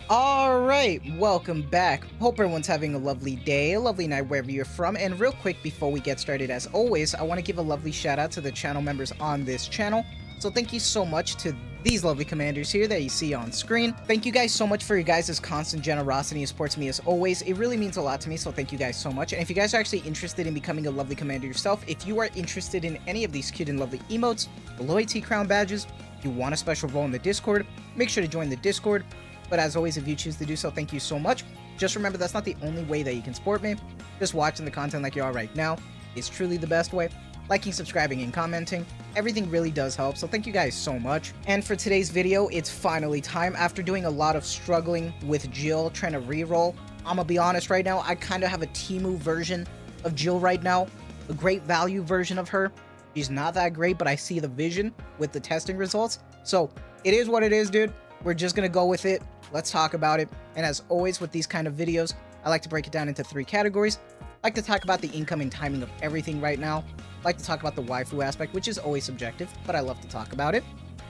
Alright, welcome back. Hope everyone's having a lovely day, a lovely night wherever you're from. And real quick before we get started, as always, I want to give a lovely shout out to the channel members on this channel. So thank you so much to these lovely commanders here that you see on screen. Thank you guys so much for your guys' constant generosity and support to me as always. It really means a lot to me, so thank you guys so much. And if you guys are actually interested in becoming a lovely commander yourself, if you are interested in any of these cute and lovely emotes, the loyalty crown badges, you want a special role in the Discord, make sure to join the Discord. But as always, if you choose to do so, thank you so much. Just remember, that's not the only way that you can support me. Just watching the content like you are right now is truly the best way. Liking, subscribing, and commenting, everything really does help, so thank you guys so much. And for today's video, it's finally time. After doing a lot of struggling with Jill, trying to reroll, I'm gonna be honest right now, I kind of have a Temu version of Jill right now. A great value version of her. She's not that great, but I see the vision with the testing results. So, it is what it is, dude. We're just gonna go with it. Let's talk about it. And as always with these kind of videos, I like to break it down into 3 categories. I like to talk about the income and timing of everything right now. I like to talk about the waifu aspect, which is always subjective, but I love to talk about it.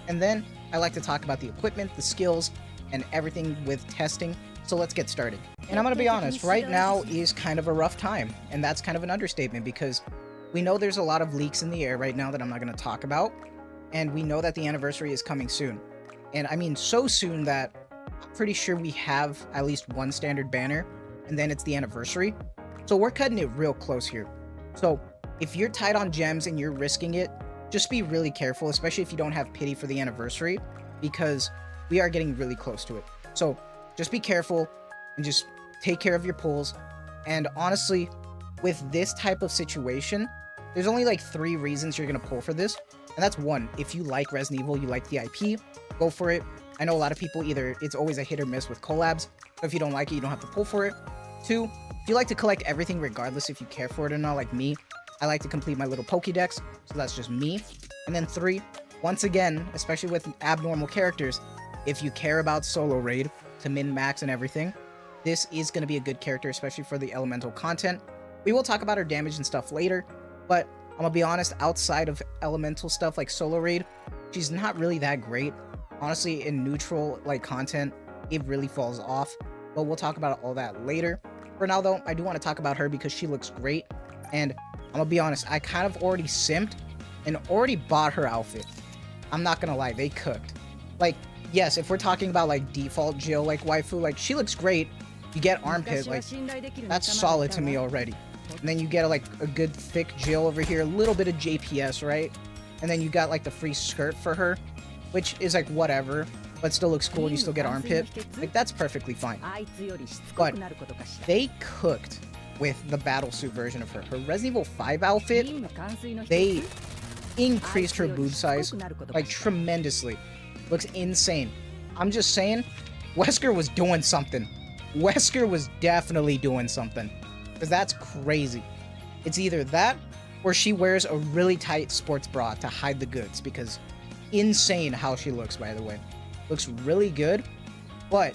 And then I like to talk about the equipment, the skills, and everything with testing. So let's get started. And I'm gonna be honest, right now is kind of a rough time. And that's kind of an understatement because we know there's a lot of leaks in the air right now that I'm not gonna talk about. And we know that the anniversary is coming soon. And I mean so soon that I'm pretty sure we have at least one standard banner, and then it's the anniversary. So we're cutting it real close here. So if you're tight on gems and you're risking it, just be really careful, especially if you don't have pity for the anniversary, because we are getting really close to it. So just be careful and just take care of your pulls. And honestly, with this type of situation, there's only like 3 reasons you're going to pull for this. And that's 1, if you like Resident Evil, you like the IP, go for it. I know a lot of people it's always a hit or miss with collabs. So if you don't like it, you don't have to pull for it. 2, if you like to collect everything regardless if you care for it or not, like me, I like to complete my little Pokédex, so that's just me. And then 3, once again, especially with abnormal characters, if you care about solo raid to min-max and everything, this is going to be a good character, especially for the elemental content. We will talk about her damage and stuff later, but I'm gonna be honest, outside of elemental stuff like solo raid, she's not really that great. Honestly, in neutral like content, it really falls off, but we'll talk about all that later. For now though, I do want to talk about her because she looks great, and I'm gonna be honest, I kind of already simped and already bought her outfit. I'm not gonna lie, they cooked. Like, yes, if we're talking about like default Jill, like waifu, like she looks great. You get armpit, like that's solid to me already. And then you get like a good thick Jill over here, a little bit of JPS, right? And then you got like the free skirt for her, which is like whatever, but still looks cool and you still get armpit. Like that's perfectly fine. But they cooked with the battlesuit version of her. Her Resident Evil 5 outfit, they increased her boob size like tremendously. Looks insane. I'm just saying, Wesker was doing something. Wesker was definitely doing something. Because that's crazy. It's either that, or she wears a really tight sports bra to hide the goods, because insane how she looks, by the way. Looks really good, but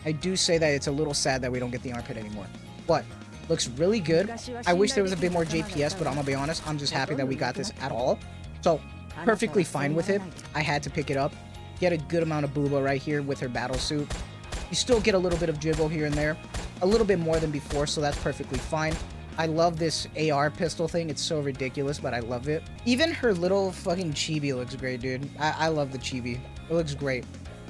I do say that it's a little sad that we don't get the armpit anymore. But looks really good. I wish there was a bit more JPS, but I'm gonna be honest, I'm just happy that we got this at all. So, perfectly fine with it. I had to pick it up. Get a good amount of booba right here with her battle suit. You still get a little bit of jiggle here and there. A little bit more than before, so that's perfectly fine. I love this AR pistol thing. It's so ridiculous, but I love it. Even her little fucking chibi looks great, dude. I love the chibi. It looks great.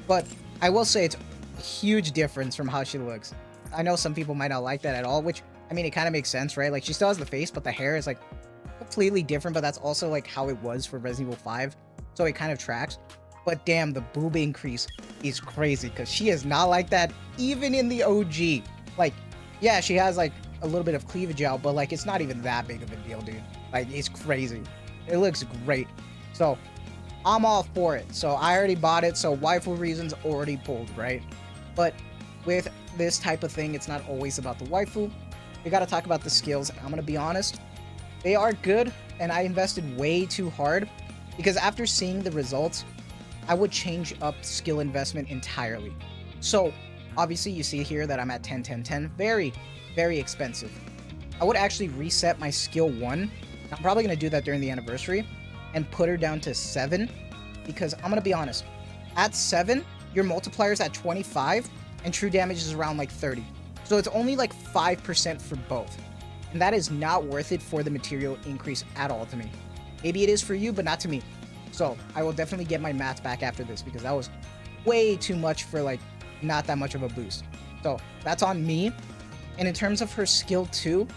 But I will say it's a huge difference from how she looks. I know some people might not like that at all, which, I mean, it kind of makes sense, right? Like, she still has the face, but the hair is, like, completely different, but that's also, like, how it was for Resident Evil 5. So it kind of tracks. But damn, the boob increase is crazy, because she is not like that even in the OG. Like, yeah, she has, like, a little bit of cleavage out, but, like, it's not even that big of a deal, dude. Like, it's crazy. It looks great. So, I'm all for it. So, I already bought it, so waifu reasons already pulled, right? But with this type of thing, it's not always about the waifu. You gotta talk about the skills. I'm gonna be honest. They are good, and I invested way too hard, because after seeing the results, I would change up skill investment entirely. So, obviously, you see here that I'm at 10, 10, 10. Very, very expensive. I would actually reset my skill 1. I'm probably going to do that during the anniversary. And put her down to 7. Because I'm going to be honest. At 7, your multiplier's at 25. and true damage is around like 30. So it's only like 5% for both. And that is not worth it for the material increase at all to me. Maybe it is for you, but not to me. So I will definitely get my mats back after this because that was way too much for like not that much of a boost. So that's on me. And in terms of her skill 2,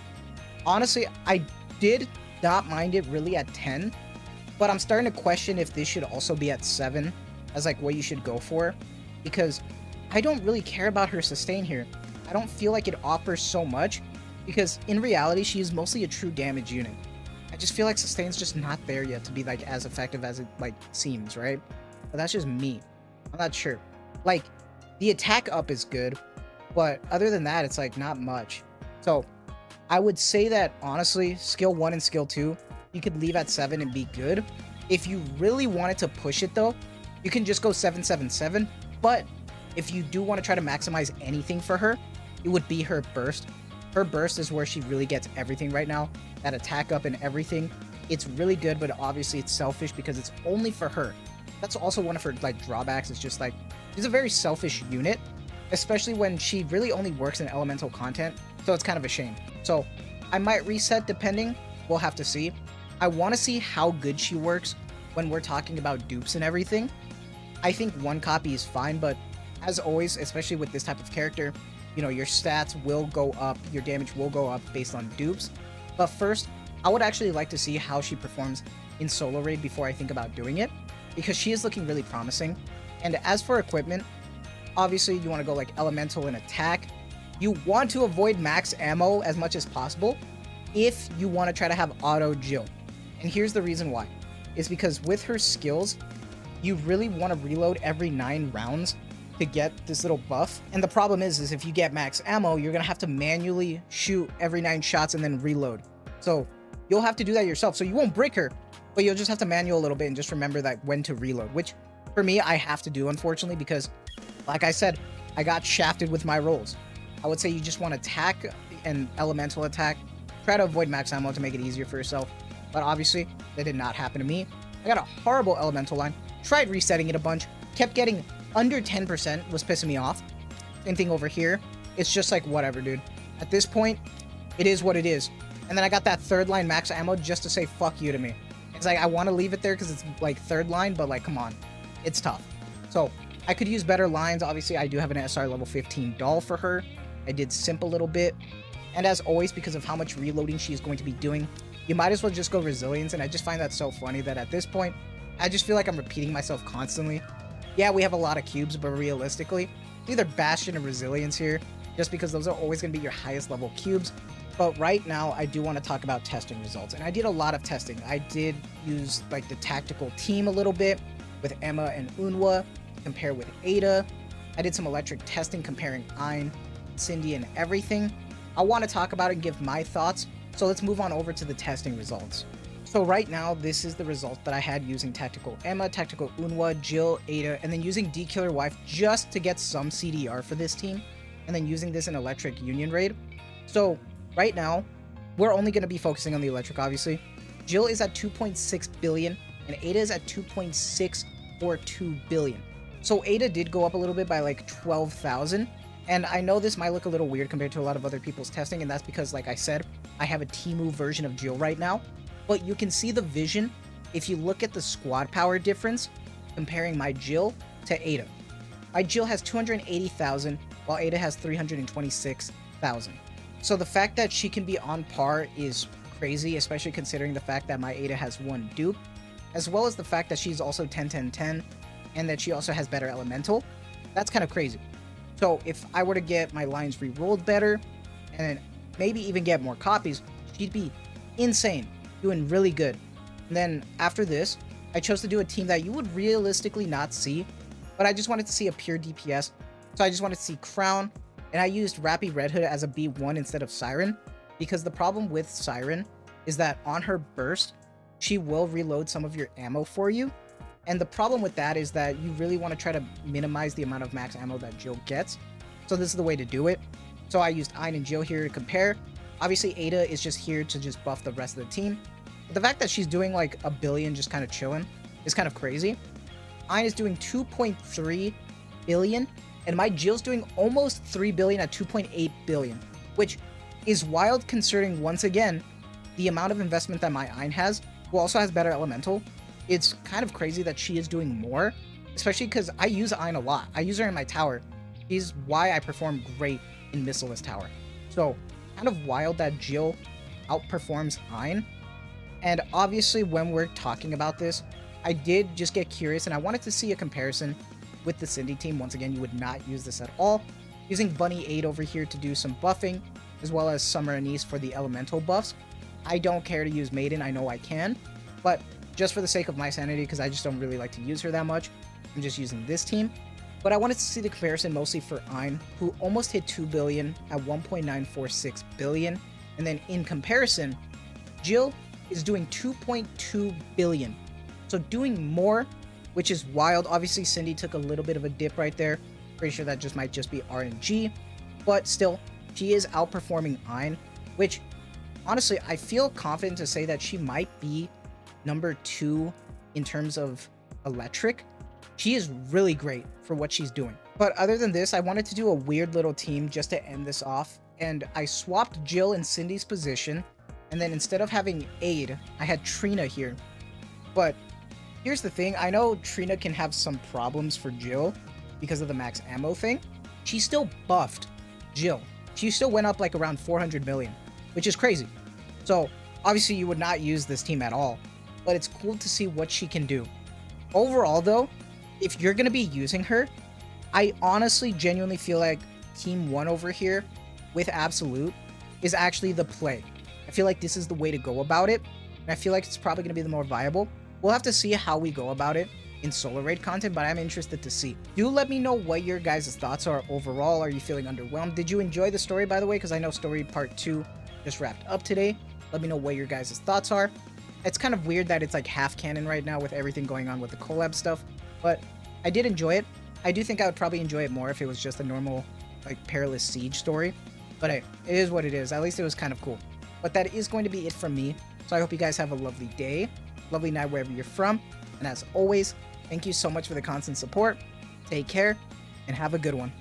honestly, I did not mind it really at 10, but I'm starting to question if this should also be at 7 as like what you should go for, because I don't really care about her sustain here. I don't feel like it offers so much because in reality, she is mostly a true damage unit. I just feel like sustain's just not there yet to be like as effective as it like seems, right? But that's just me. I'm not sure. Like the attack up is good, but other than that, it's like not much. So I would say that honestly, skill 1 and skill 2, you could leave at 7 and be good. If you really wanted to push it though, you can just go 777. But if you do want to try to maximize anything for her, it would be her burst. Her burst is where she really gets everything right now. That attack up and everything. It's really good, but obviously it's selfish because it's only for her. That's also one of her like drawbacks. It's just like, she's a very selfish unit, especially when she really only works in elemental content. So it's kind of a shame. So I might reset depending. We'll have to see. I want to see how good she works when we're talking about dupes and everything. I think 1 copy is fine, but as always, especially with this type of character, you know, your stats will go up, your damage will go up based on dupes. But first, I would actually like to see how she performs in solo raid before I think about doing it, because she is looking really promising. And as for equipment, obviously you want to go like elemental and attack. You want to avoid max ammo as much as possible if you want to try to have auto Jill. And here's the reason why. Is because with her skills, you really want to reload every 9 rounds to get this little buff. And the problem is if you get max ammo, you're gonna have to manually shoot every 9 shots and then reload. So you'll have to do that yourself. So you won't break her, but you'll just have to manual a little bit and just remember that when to reload, which for me, I have to do, unfortunately, because like I said, I got shafted with my rolls. I would say you just want to attack and elemental attack. Try to avoid max ammo to make it easier for yourself. But obviously, that did not happen to me. I got a horrible elemental line. Tried resetting it a bunch. Kept getting under 10%, was pissing me off. Same thing over here. It's just like, whatever, dude. At this point, it is what it is. And then I got that 3rd line max ammo just to say fuck you to me. It's like, I want to leave it there because it's like 3rd line, but like, come on. It's tough. So, I could use better lines. Obviously, I do have an SR level 15 doll for her. I did simp a little bit. And as always, because of how much reloading she is going to be doing, you might as well just go resilience. And I just find that so funny that at this point, I just feel like I'm repeating myself constantly. Yeah, we have a lot of cubes, but realistically, it's either Bastion or Resilience here, just because those are always going to be your highest level cubes. But right now, I do want to talk about testing results. And I did a lot of testing. I did use like the tactical team a little bit with Emma and Unwa, compare with Ada. I did some electric testing comparing Ayn, Cindy, and everything. I want to talk about it and give my thoughts. So let's move on over to the testing results. So right now, this is the result that I had using Tactical Emma, Tactical Unwa, Jill, Ada, and then using D-Killer Wife just to get some CDR for this team, and then using this in Electric Union Raid. So right now, we're only going to be focusing on the Electric, obviously. Jill is at 2.6 billion, and Ada is at 2.642 billion. So Ada did go up a little bit by like 12,000, and I know this might look a little weird compared to a lot of other people's testing, and that's because, like I said, I have a Temu version of Jill right now. But you can see the vision if you look at the squad power difference comparing my Jill to Ada. My Jill has 280,000 while Ada has 326,000. So the fact that she can be on par is crazy, especially considering the fact that my Ada has 1 dupe, as well as the fact that she's also 10-10-10 and that she also has better elemental. That's kind of crazy. So if I were to get my lines re-rolled better and maybe even get more copies, she'd be insane. Doing really good. And then after this, I chose to do a team that you would realistically not see, but I just wanted to see a pure DPS. So I just wanted to see Crown, and I used Rappy Red Hood as a B1 instead of Siren, because the problem with Siren is that on her burst, she will reload some of your ammo for you. And the problem with that is that you really want to try to minimize the amount of max ammo that Jill gets. So this is the way to do it. So I used Ayn and Jill here to compare. Obviously, Ada is just here to just buff the rest of the team. But the fact that she's doing like a billion just kind of chilling is kind of crazy. Ayn is doing 2.3 billion and my Jill's doing almost 3 billion at 2.8 billion, which is wild considering, once again, the amount of investment that my Ein has, who also has better elemental. It's kind of crazy that she is doing more, especially because I use Ein a lot. I use her in my tower. She's why I perform great in Missileless Tower. So kind of wild that Jill outperforms Ein. And obviously when we're talking about this, I did just get curious and I wanted to see a comparison with the Cindy team. Once again, you would not use this at all. Using Bunny 8 over here to do some buffing, as well as Summer Anise for the elemental buffs. I don't care to use Maiden, I know I can, but just for the sake of my sanity, because I just don't really like to use her that much, I'm just using this team. But I wanted to see the comparison mostly for Ein, who almost hit 2 billion at 1.946 billion. And then in comparison, Jill is doing 2.2 billion. So doing more, which is wild. Obviously, Cindy took a little bit of a dip right there. Pretty sure that just might just be RNG. But still, she is outperforming Ein, which honestly, I feel confident to say that she might be number 2 in terms of electric. She is really great for what she's doing. But other than this, I wanted to do a weird little team just to end this off. And I swapped Jill in Cindy's position. And then instead of having Aid, I had Trina here. But here's the thing. I know Trina can have some problems for Jill because of the max ammo thing. She still buffed Jill. She still went up like around 400 million, which is crazy. So obviously you would not use this team at all, but it's cool to see what she can do. Overall though, if you're going to be using her, I honestly genuinely feel like Team 1 over here with Absolute is actually the play. I feel like this is the way to go about it, and I feel like it's probably going to be the more viable. We'll have to see how we go about it in solo raid content, but I'm interested to see. Do let me know what your guys' thoughts are overall. Are you feeling underwhelmed? Did you enjoy the story, by the way? Because I know story part 2 just wrapped up today. Let me know what your guys' thoughts are. It's kind of weird that it's like half canon right now with everything going on with the collab stuff, but I did enjoy it. I do think I would probably enjoy it more if it was just a normal like Perilous Siege story, but hey, it is what it is. At least it was kind of cool. But that is going to be it from me. So I hope you guys have a lovely day, lovely night wherever you're from, and as always, thank you so much for the constant support. Take care and have a good one.